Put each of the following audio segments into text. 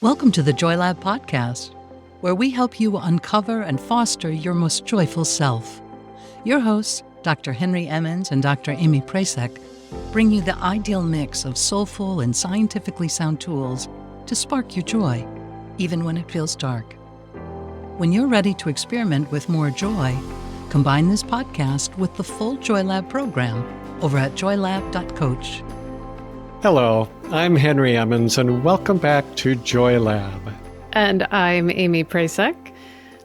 Welcome to the Joy Lab podcast, where we help you uncover and foster your most joyful self. Your hosts, Dr. Emmons and Dr. Aimee Prasek, bring you the ideal mix of soulful and scientifically sound tools to spark your joy, even when it feels dark. When you're ready to experiment with more joy, combine this podcast with the full Joy Lab program over at joylab.coach. Hello, I'm Henry Emmons, and welcome back to Joy Lab. And I'm Aimee Prasek.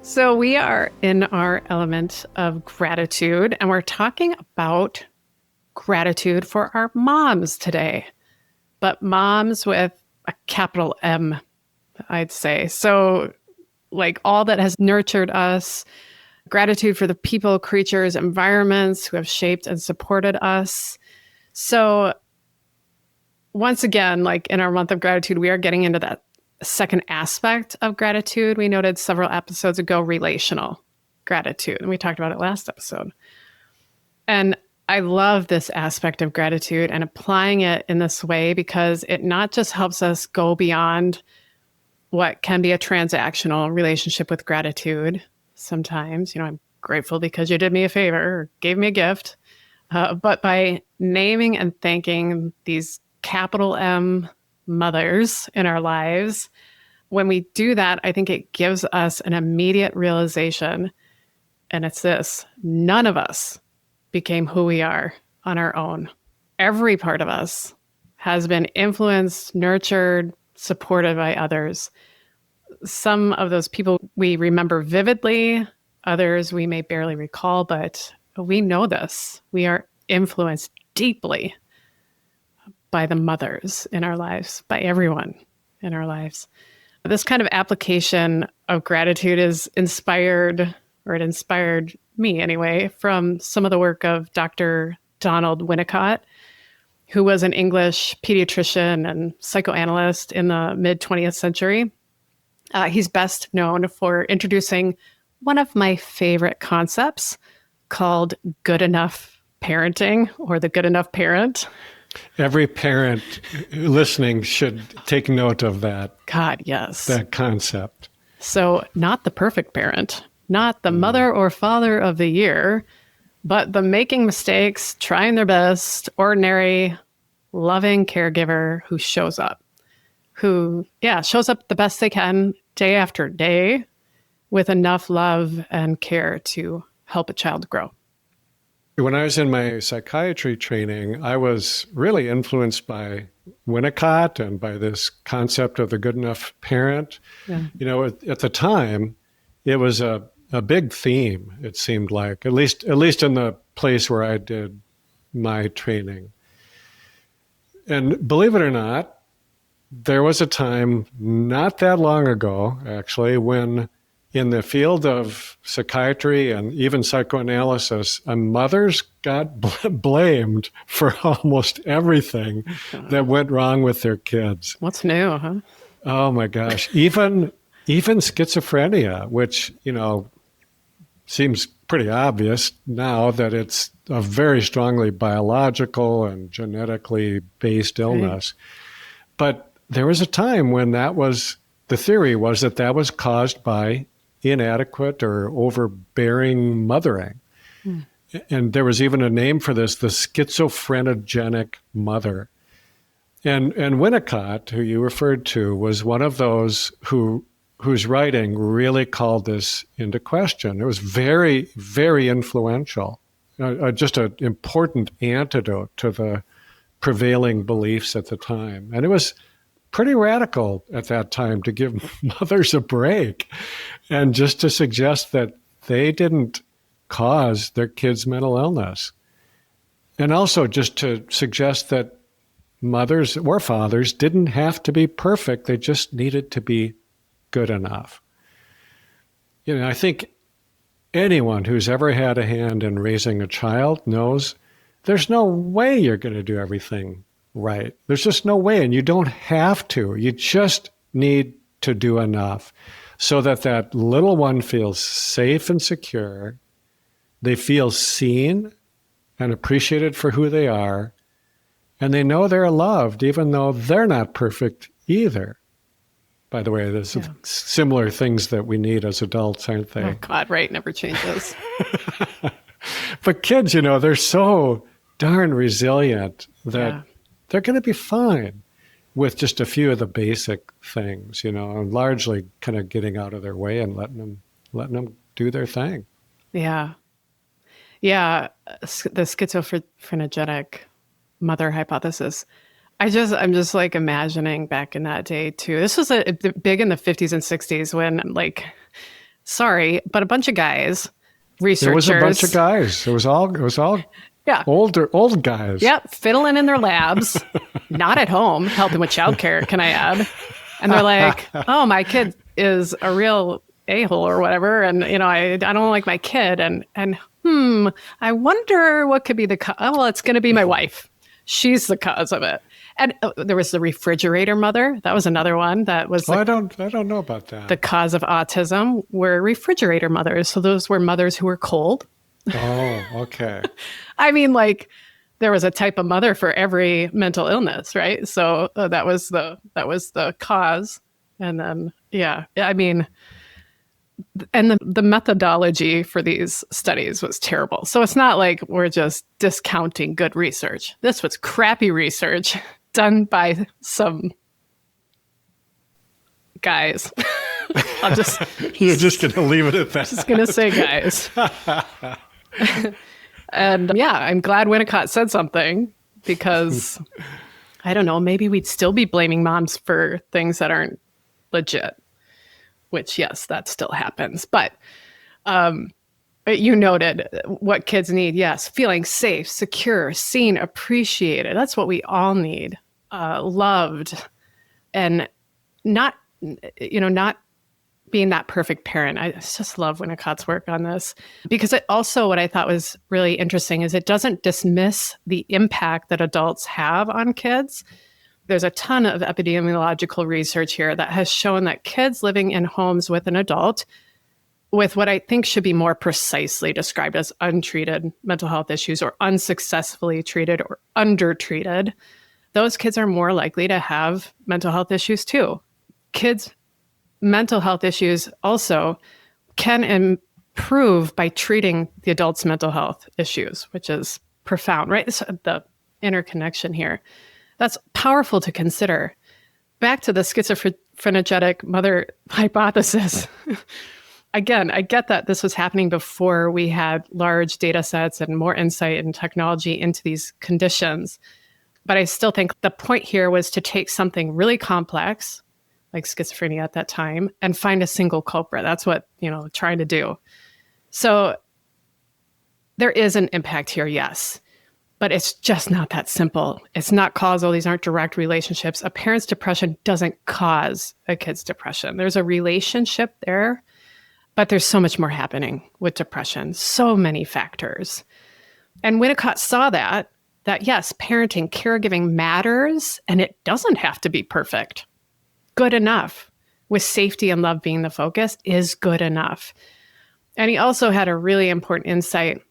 So we are in our element of gratitude, and we're talking about gratitude for our moms today, but moms with a capital M, I'd say. So like all that has nurtured us, gratitude for the people, creatures, environments who have shaped and supported us. So once again, like in our month of gratitude, we are getting into that second aspect of gratitude. We noted several episodes ago, relational gratitude, and we talked about it last episode. And I love this aspect of gratitude and applying it in this way because it not just helps us go beyond what can be a transactional relationship with gratitude. Sometimes, I'm grateful because you did me a favor or gave me a gift. But by naming and thanking these capital M mothers in our lives, when we do that, I think it gives us an immediate realization. And it's this: none of us became who we are on our own. Every part of us has been influenced, nurtured, supported by others. Some of those people we remember vividly, others we may barely recall, but we know this. We are influenced deeply by the mothers in our lives, by everyone in our lives. This kind of application of gratitude is inspired, or it inspired me anyway, from some of the work of Dr. Donald Winnicott, who was an English pediatrician and psychoanalyst in the mid-20th century. He's best known for introducing one of my favorite concepts called good enough parenting, or the good enough parent. Every parent listening should take note of that. God, yes. That concept. So not the perfect parent, not the mother or father of the year, but the making mistakes, trying their best, ordinary, loving caregiver who shows up. Who shows up the best they can day after day with enough love and care to help a child grow. When I was in my psychiatry training, I was really influenced by Winnicott and by this concept of the good enough parent. Yeah. At the time, it was a big theme, it seemed like, at least in the place where I did my training. And believe it or not, there was a time not that long ago, actually, when in the field of psychiatry and even psychoanalysis, mothers got blamed for almost everything that went wrong with their kids. What's new, huh? Oh my gosh. Even schizophrenia, which, seems pretty obvious now that it's a very strongly biological and genetically based illness. Right. But there was a time when the theory was that was caused by inadequate or overbearing mothering. And there was even a name for this, the schizophrenogenic mother. And Winnicott, who you referred to, was one of those whose writing really called this into question. It was very, very influential, just an important antidote to the prevailing beliefs at the time. And it was pretty radical at that time to give mothers a break and just to suggest that they didn't cause their kids' mental illness. And also just to suggest that mothers or fathers didn't have to be perfect. They just needed to be good enough. I think anyone who's ever had a hand in raising a child knows there's no way you're going to do everything right. There's just no way, and you don't have to. You just need to do enough so that little one feels safe and secure. They feel seen and appreciated for who they are, and they know they're loved even though they're not perfect either. by the way. There's similar things that we need as adults, aren't they? Oh, God, right. Never changes. But kids, they're so darn resilient that they're going to be fine with just a few of the basic things, and largely kind of getting out of their way and letting them do their thing. Yeah. Yeah. The schizophrenic mother hypothesis. I'm just like imagining back in that day too. This was big in the 50s and 60s when but a bunch of guys, researchers. There was a bunch of guys. It was all old guys. Yep. Fiddling in their labs, not at home, helping with childcare, can I add? And they're like, oh, my kid is a real a-hole or whatever. And, I don't like my kid. And I wonder what could be the cause. Oh, well, it's going to be my wife. She's the cause of it. And there was the refrigerator mother. That was another one that was I don't know about that. The cause of autism were refrigerator mothers. So those were mothers who were cold. Oh, okay. I mean, there was a type of mother for every mental illness, right? So that was the cause. And then, and the methodology for these studies was terrible. So it's not like we're just discounting good research. This was crappy research done by some guys. You're just going to leave it at that. Just going to say guys. And I'm glad Winnicott said something because, I don't know, maybe we'd still be blaming moms for things that aren't legit. Which, yes, that still happens. But you noted what kids need. Yes, feeling safe, secure, seen, appreciated. That's what we all need. Loved, and not being that perfect parent. I just love Winnicott's work on this because it also, what I thought was really interesting is it doesn't dismiss the impact that adults have on kids. There's a ton of epidemiological research here that has shown that kids living in homes with an adult with what I think should be more precisely described as untreated mental health issues or unsuccessfully treated or undertreated, those kids are more likely to have mental health issues too. Kids' mental health issues also can improve by treating the adult's mental health issues, which is profound, right? The interconnection here. That's powerful to consider. Back to the schizophrenic mother hypothesis. Again, I get that this was happening before we had large data sets and more insight and technology into these conditions. But I still think the point here was to take something really complex, like schizophrenia at that time, and find a single culprit. That's what, trying to do. So there is an impact here, yes. But it's just not that simple. It's not causal. These aren't direct relationships. A parent's depression doesn't cause a kid's depression. There's a relationship there, but there's so much more happening with depression, so many factors. And Winnicott saw that yes, parenting, caregiving matters, and it doesn't have to be perfect. Good enough, with safety and love being the focus, is good enough. And he also had a really important insight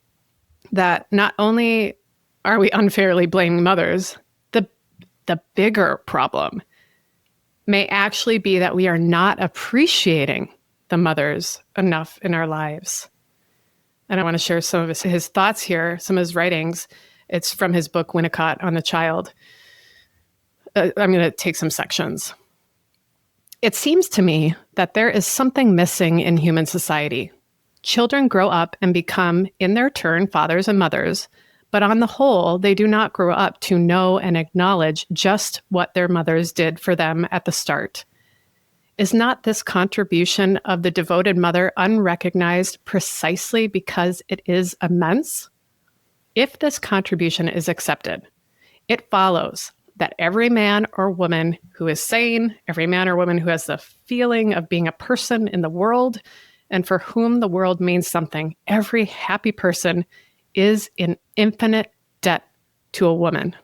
that not only are we unfairly blaming mothers, the bigger problem may actually be that we are not appreciating the mothers enough in our lives. And I want to share some of his thoughts here, some of his writings. It's from his book, Winnicott on the Child. I'm going to take some sections. It seems to me that there is something missing in human society. Children grow up and become, in their turn, fathers and mothers, but on the whole, they do not grow up to know and acknowledge just what their mothers did for them at the start. Is not this contribution of the devoted mother unrecognized precisely because it is immense? If this contribution is accepted, it follows that every man or woman who is sane, every man or woman who has the feeling of being a person in the world, and for whom the world means something, every happy person is in infinite debt to a woman.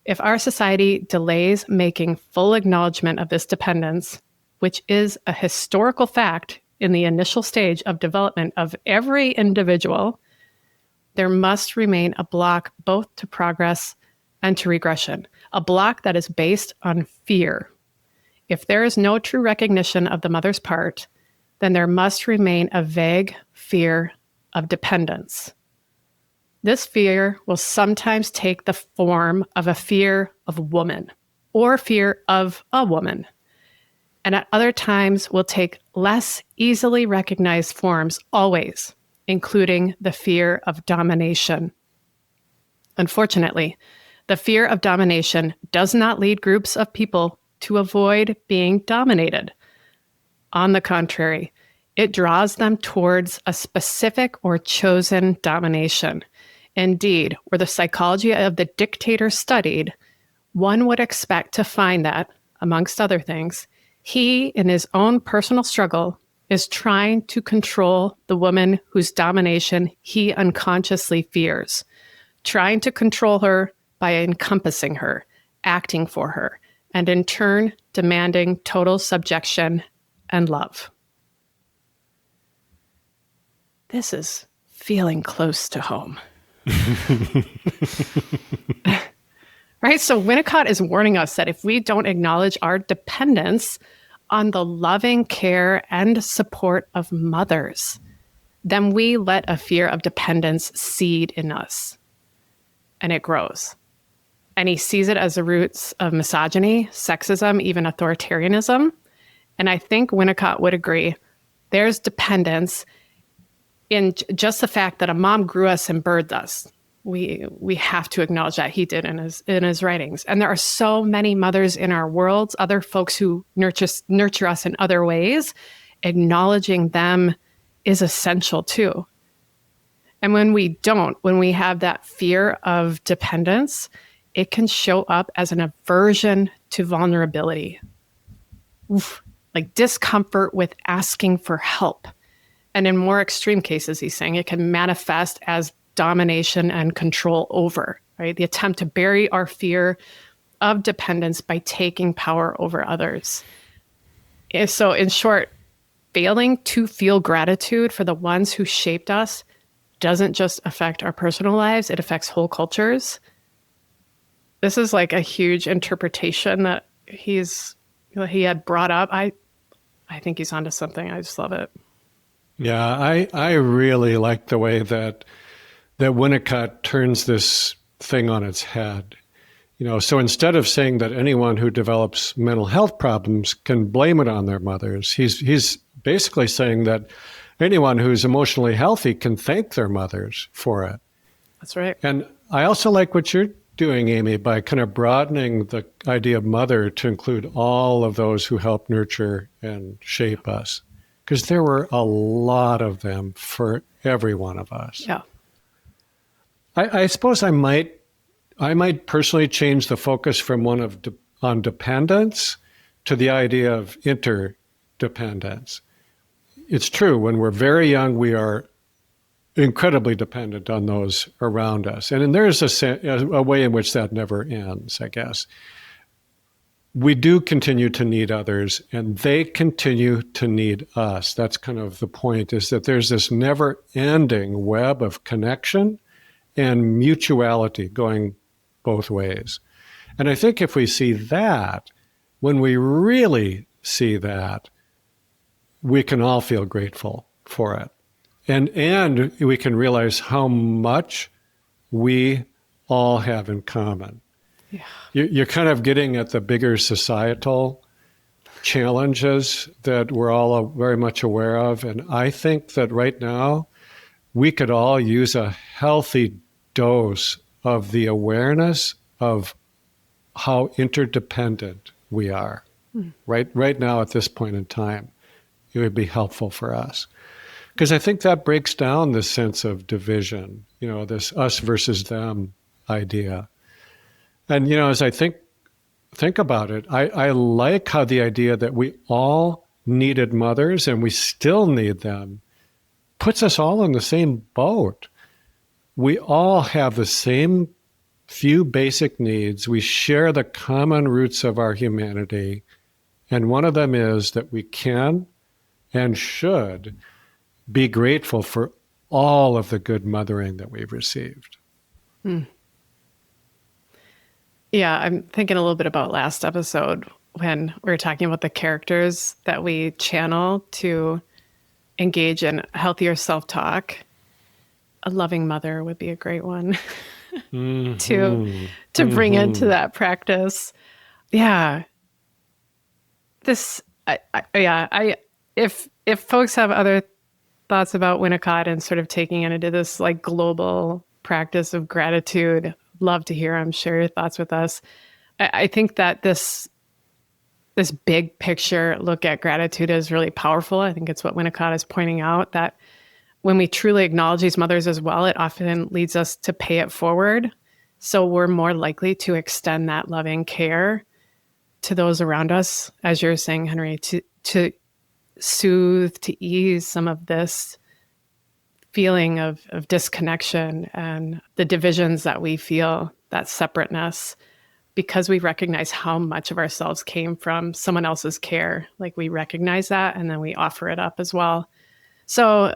If our society delays making full acknowledgement of this dependence, which is a historical fact in the initial stage of development of every individual, there must remain a block both to progress and to regression, a block that is based on fear. If there is no true recognition of the mother's part, then there must remain a vague fear of dependence. This fear will sometimes take the form of a fear of woman or fear of a woman, and at other times will take less easily recognized forms always, including the fear of domination. Unfortunately, the fear of domination does not lead groups of people to avoid being dominated. On the contrary, it draws them towards a specific or chosen domination. Indeed, were the psychology of the dictator studied, one would expect to find that, amongst other things, he, in his own personal struggle, is trying to control the woman whose domination he unconsciously fears, trying to control her by encompassing her, acting for her, and in turn demanding total subjection and love. This is feeling close to home. Right? So Winnicott is warning us that if we don't acknowledge our dependence on the loving care and support of mothers, then we let a fear of dependence seed in us, and it grows. And he sees it as the roots of misogyny, sexism, even authoritarianism. And I think Winnicott would agree. There's dependence in just the fact that a mom grew us and birthed us. We have to acknowledge that he did in his writings. And there are so many mothers in our worlds, other folks who nurture us in other ways. Acknowledging them is essential too. And when we have that fear of dependence, it can show up as an aversion to vulnerability. Like discomfort with asking for help. And in more extreme cases, he's saying it can manifest as domination and control over, right? The attempt to bury our fear of dependence by taking power over others. So in short, failing to feel gratitude for the ones who shaped us doesn't just affect our personal lives, it affects whole cultures. This is like a huge interpretation that he had brought up. I think he's onto something. I just love it. Yeah, I really like the way that Winnicott turns this thing on its head. So instead of saying that anyone who develops mental health problems can blame it on their mothers, he's basically saying that anyone who's emotionally healthy can thank their mothers for it. That's right. And I also like what you're doing, Aimee, by kind of broadening the idea of mother to include all of those who help nurture and shape us. Because there were a lot of them for every one of us. Yeah. I suppose I might personally change the focus from one on dependence to the idea of interdependence. It's true, when we're very young, we are incredibly dependent on those around us. And there's a way in which that never ends, I guess. We do continue to need others, and they continue to need us. That's kind of the point, is that there's this never-ending web of connection and mutuality going both ways. And I think if we see that, when we really see that, we can all feel grateful for it. And we can realize how much we all have in common. Yeah. You're kind of getting at the bigger societal challenges that we're all very much aware of. And I think that right now, we could all use a healthy dose of the awareness of how interdependent we are. Right now at this point in time. It would be helpful for us. Because I think that breaks down this sense of division, this us versus them idea. And, as I think about it, I like how the idea that we all needed mothers and we still need them puts us all in the same boat. We all have the same few basic needs. We share the common roots of our humanity. And one of them is that we can and should be grateful for all of the good mothering that we've received. Yeah, I'm thinking a little bit about last episode when we're talking about the characters that we channel to engage in healthier self-talk. A loving mother would be a great one to bring into that practice. Yeah. If folks have other thoughts about Winnicott and sort of taking it into this like global practice of gratitude, love to hear them. Share your thoughts with us. I think that this big picture look at gratitude is really powerful. I think it's what Winnicott is pointing out, that when we truly acknowledge these mothers as well, it often leads us to pay it forward. So we're more likely to extend that loving care to those around us, as you're saying, Henry, to soothe, to ease some of this feeling of disconnection and the divisions that we feel, that separateness, because we recognize how much of ourselves came from someone else's care. Like we recognize that and then we offer it up as well. So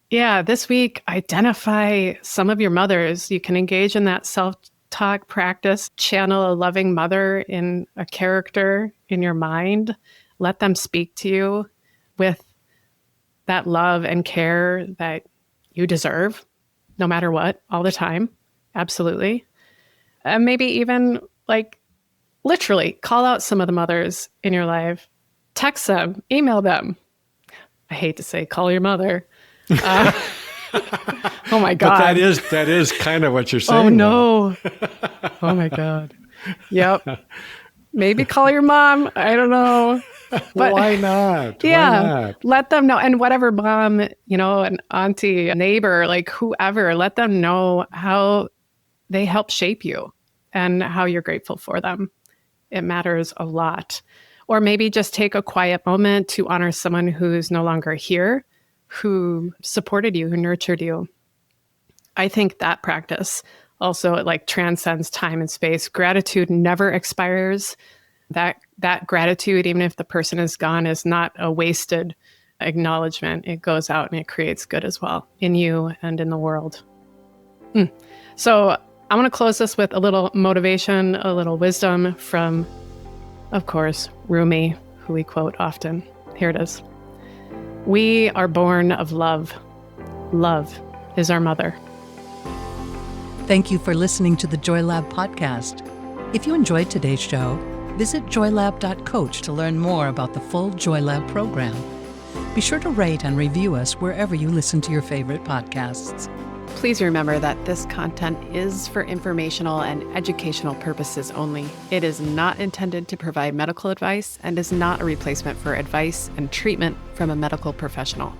yeah, this week, identify some of your mothers. You can engage in that self-talk practice, channel a loving mother in a character in your mind. Let them speak to you with that love and care that you deserve, no matter what, all the time. Absolutely. And maybe even like literally call out some of the mothers in your life, text them, email them. I hate to say call your mother. Oh my God. But that is kind of what you're saying. Oh no. Oh my God. Yep. Maybe call your mom. I don't know. But why not? Yeah. Why not? Let them know. And whatever mom, an auntie, a neighbor, like whoever, let them know how they help shape you and how you're grateful for them. It matters a lot. Or maybe just take a quiet moment to honor someone who's no longer here, who supported you, who nurtured you. I think that practice also like transcends time and space. Gratitude never expires. That gratitude, even if the person is gone, is not a wasted acknowledgement. It goes out and it creates good as well in you and in the world. So I want to close this with a little motivation, a little wisdom from, of course, Rumi, who we quote often. Here it is. We are born of love. Love is our mother. Thank you for listening to the Joy Lab podcast. If you enjoyed today's show, visit joylab.coach to learn more about the full Joy Lab program. Be sure to rate and review us wherever you listen to your favorite podcasts. Please remember that this content is for informational and educational purposes only. It is not intended to provide medical advice and is not a replacement for advice and treatment from a medical professional.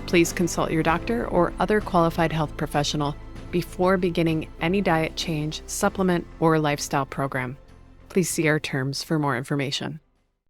Please consult your doctor or other qualified health professional before beginning any diet change, supplement, or lifestyle program. Please see our terms for more information.